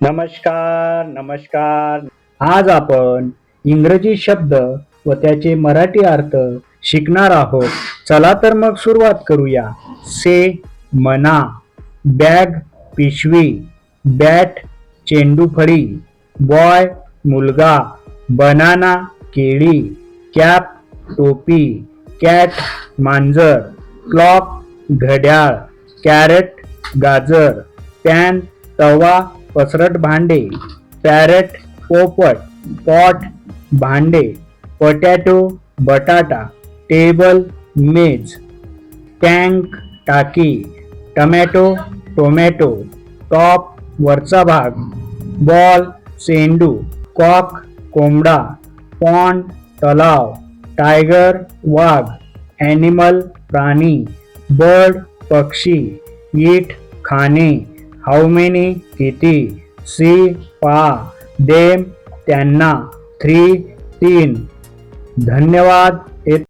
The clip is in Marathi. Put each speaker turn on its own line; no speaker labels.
नमस्कार नमस्कार. आज आपण इंग्रजी शब्द व त्याचे मराठी अर्थ शिकणार आहोत. चला तर मग सुरुवात करूया. से मना, बॅग पिशवी, बॅट चेंडू फळी, बॉय मुलगा, बनाना केळी, कॅप टोपी, कॅट मांजर, क्लॉक घड्याळ, कॅरेट गाजर, पॅन तवा पसरट भांडे, पॅरेट पोपट, पॉट भांडे, पोटॅटो बटाटा, टेबल मेज, टँक टाकी, टमॅटो टोमॅटो, टॉप वरचा भाग, बॉल चेंडू, कॉक कोंबडा, पॉन्ड तलाव, टायगर वाघ, ॲनिमल प्राणी, बर्ड पक्षी, ईट खाणे, हाऊ मेनी किती, सी पहा, देम त्यांना, 3 3. धन्यवाद.